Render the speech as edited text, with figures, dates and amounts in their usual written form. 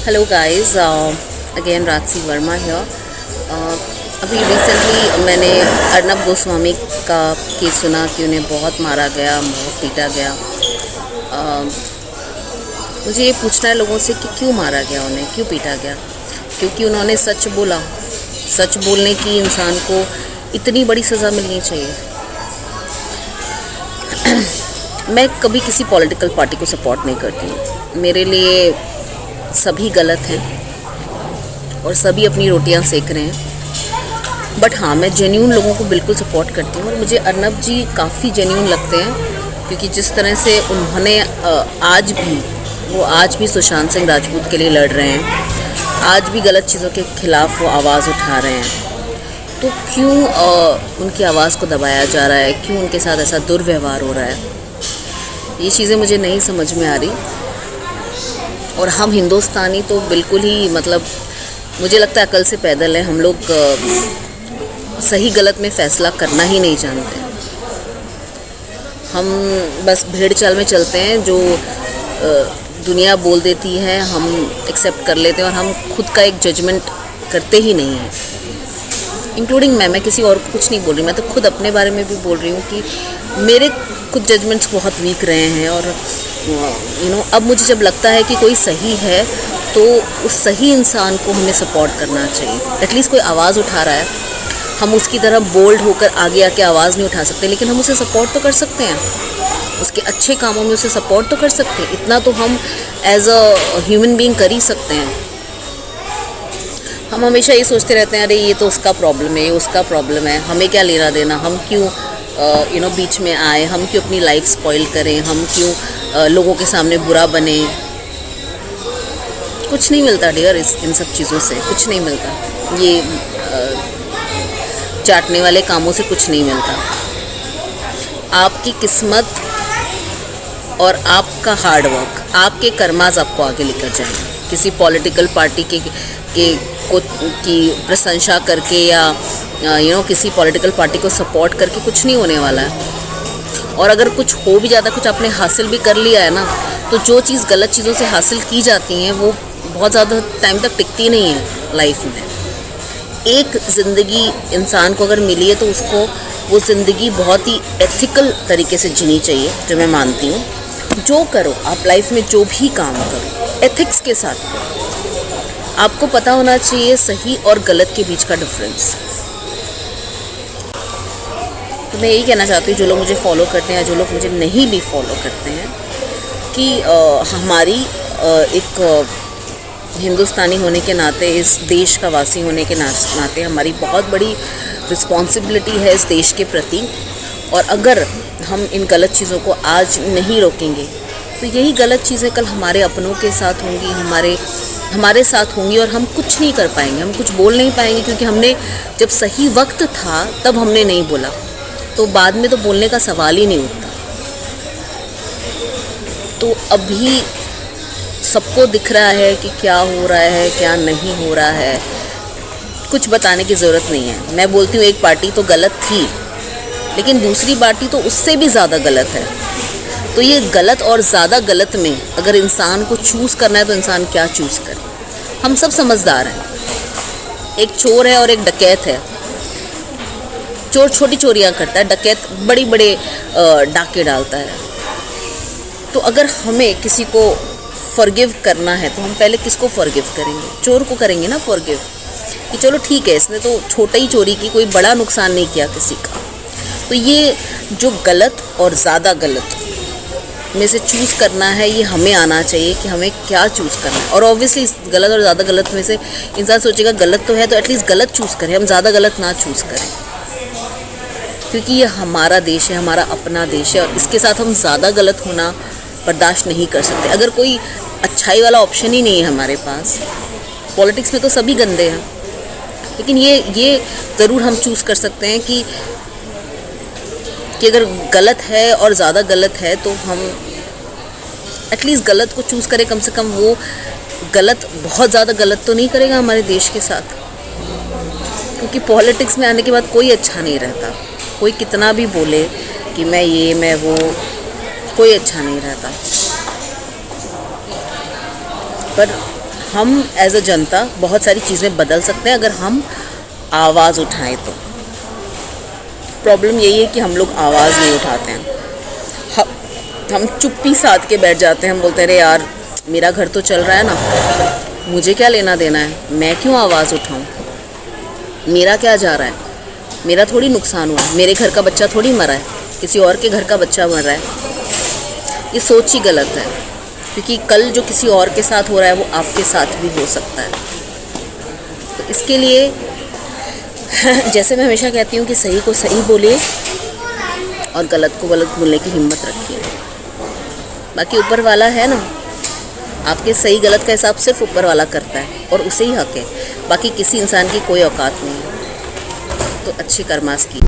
Hello guys, again राजसी Verma here. अभी recently मैंने अर्नब गोस्वामी का केस सुना कि उन्हें बहुत मारा गया, बहुत पीटा गया। मुझे ये पूछना है लोगों से कि क्यों मारा गया, उन्हें क्यों पीटा गया? क्योंकि उन्होंने सच बोला। सच बोलने की इंसान को इतनी बड़ी सज़ा मिलनी चाहिए। मैं कभी किसी पॉलिटिकल पार्टी को सपोर्ट नहीं करती हूँ। मेरे लिए सभी गलत हैं और सभी अपनी रोटियां सेक रहे हैं। बट हाँ, मैं जेन्यून लोगों को बिल्कुल सपोर्ट करती हूँ और मुझे अर्नब जी काफ़ी जेन्यून लगते हैं, क्योंकि जिस तरह से उन्होंने आज भी सुशांत सिंह राजपूत के लिए लड़ रहे हैं, आज भी गलत चीज़ों के ख़िलाफ़ वो आवाज़ उठा रहे हैं। तो क्यों उनकी आवाज़ को दबाया जा रहा है? क्यों उनके साथ ऐसा दुर्व्यवहार हो रहा है? ये चीज़ें मुझे नहीं समझ में आ रही। और हम हिंदुस्तानी तो बिल्कुल ही मुझे लगता है अकल से पैदल है। हम लोग सही गलत में फ़ैसला करना ही नहीं जानते। हम बस भेड़ चाल में चलते हैं, जो दुनिया बोल देती है हम एक्सेप्ट कर लेते हैं और हम खुद का एक जजमेंट करते ही नहीं हैं। इंक्लूडिंग मैं किसी और को कुछ नहीं बोल रही, मैं तो खुद अपने बारे में भी बोल रही हूँ कि मेरे कुछ जजमेंट्स बहुत वीक रहे हैं। और अब मुझे जब लगता है कि कोई सही है तो उस सही इंसान को हमें सपोर्ट करना चाहिए। एटलीस्ट कोई आवाज़ उठा रहा है, हम उसकी तरह बोल्ड होकर आगे आके आवाज़ नहीं उठा सकते, लेकिन हम उसे सपोर्ट तो कर सकते हैं। उसके अच्छे कामों में उसे सपोर्ट तो कर सकते हैं। इतना तो हम एज अ ह्यूमन बीइंग कर ही सकते हैं। हम हमेशा ये सोचते रहते हैं, अरे ये तो उसका प्रॉब्लम है, ये उसका प्रॉब्लम है, हमें क्या लेना देना, हम क्यों बीच में आए, हम क्यों अपनी लाइफ स्पॉइल करें, हम क्यों लोगों के सामने बुरा बने। कुछ नहीं मिलता डियर, इन सब चीज़ों से कुछ नहीं मिलता। ये चाटने वाले कामों से कुछ नहीं मिलता। आपकी किस्मत और आपका हार्ड वर्क, आपके कर्माज आपको आगे लेकर जाएंगे। किसी पॉलिटिकल पार्टी की प्रशंसा करके या किसी पॉलिटिकल पार्टी को सपोर्ट करके कुछ नहीं होने वाला है। और अगर कुछ हो भी जाता, कुछ आपने हासिल भी कर लिया है ना, तो जो चीज़ गलत चीज़ों से हासिल की जाती हैं वो बहुत ज़्यादा टाइम तक टिकती नहीं है लाइफ में। एक ज़िंदगी इंसान को अगर मिली है तो उसको वो ज़िंदगी बहुत ही एथिकल तरीके से जीनी चाहिए, जो मैं मानती हूँ। जो करो आप लाइफ में, जो भी काम करो एथिक्स के साथ करो। आपको पता होना चाहिए सही और गलत के बीच का डिफरेंस। तो मैं यही कहना चाहती हूँ, जो लोग मुझे फॉलो करते हैं, जो लोग मुझे नहीं भी फॉलो करते हैं, कि हमारी एक हिंदुस्तानी होने के नाते, इस देश का वासी होने के नाते हमारी बहुत बड़ी रिस्पॉन्सिबिलिटी है इस देश के प्रति। और अगर हम इन गलत चीज़ों को आज नहीं रोकेंगे तो यही गलत चीज़ें कल हमारे अपनों के साथ होंगी, हमारे साथ होंगी, और हम कुछ नहीं कर पाएंगे, हम कुछ बोल नहीं पाएंगे। क्योंकि हमने जब सही वक्त था तब हमने नहीं बोला, तो बाद में तो बोलने का सवाल ही नहीं उठता। तो अभी सबको दिख रहा है कि क्या हो रहा है, क्या नहीं हो रहा है। कुछ बताने की ज़रूरत नहीं है। मैं बोलती हूँ एक पार्टी तो गलत थी, लेकिन दूसरी पार्टी तो उससे भी ज़्यादा गलत है। तो ये गलत और ज़्यादा गलत में अगर इंसान को चूज़ करना है तो इंसान क्या चूज़ करे? हम सब समझदार हैं। एक चोर है और एक डकैत है। चोर छोटी चोरियां करता है, डकैत बड़ी बड़े डाके डालता है। तो अगर हमें किसी को फॉरगिव करना है तो हम पहले किसको फॉरगिव करेंगे? चोर को करेंगे ना फॉरगिव, कि चलो ठीक है, इसने तो छोटा ही चोरी की, कोई बड़ा नुकसान नहीं किया किसी का। तो ये जो गलत और ज़्यादा गलत में से चूज़ करना है, ये हमें आना चाहिए कि हमें क्या चूज़ करना है। और ऑब्वियसली गलत और ज़्यादा गलत में से इंसान सोचेगा गलत तो है तो एटलीस्ट गलत चूज़ करें, हम ज़्यादा गलत ना चूज़ करें। क्योंकि ये हमारा देश है, हमारा अपना देश है, और इसके साथ हम ज़्यादा गलत होना बर्दाश्त नहीं कर सकते। अगर कोई अच्छाई वाला ऑप्शन ही नहीं है हमारे पास, पॉलिटिक्स में तो सभी गंदे हैं, लेकिन ये ज़रूर हम चूज़ कर सकते हैं कि अगर गलत है और ज़्यादा गलत है तो हम एटलीस्ट गलत को चूज़ करें। कम से कम वो गलत बहुत ज़्यादा गलत तो नहीं करेगा हमारे देश के साथ। क्योंकि पॉलिटिक्स में आने के बाद कोई अच्छा नहीं रहता। कोई कितना भी बोले कि मैं वो, कोई अच्छा नहीं रहता। पर हम एज अ जनता बहुत सारी चीज़ें बदल सकते हैं अगर हम आवाज़ उठाएं तो। प्रॉब्लम यही है कि हम लोग आवाज़ नहीं उठाते हैं, हम चुप्पी साध के बैठ जाते हैं। हम बोलते हैं अरे यार मेरा घर तो चल रहा है ना, मुझे क्या लेना देना है, मैं क्यों आवाज़ उठाऊं, मेरा क्या जा रहा है, मेरा थोड़ी नुकसान हुआ है, मेरे घर का बच्चा थोड़ी मरा है, किसी और के घर का बच्चा मर रहा है। ये सोच ही गलत है, क्योंकि कल जो किसी और के साथ हो रहा है वो आपके साथ भी हो सकता है। तो इसके लिए जैसे मैं हमेशा कहती हूँ कि सही को सही बोलिए और गलत को गलत बोलने की हिम्मत रखिए। बाकी ऊपर वाला है ना, आपके सही गलत का हिसाब सिर्फ ऊपर वाला करता है और उसे ही हक है, बाकी किसी इंसान की कोई औकात नहीं है। तो अच्छी कर्मास की।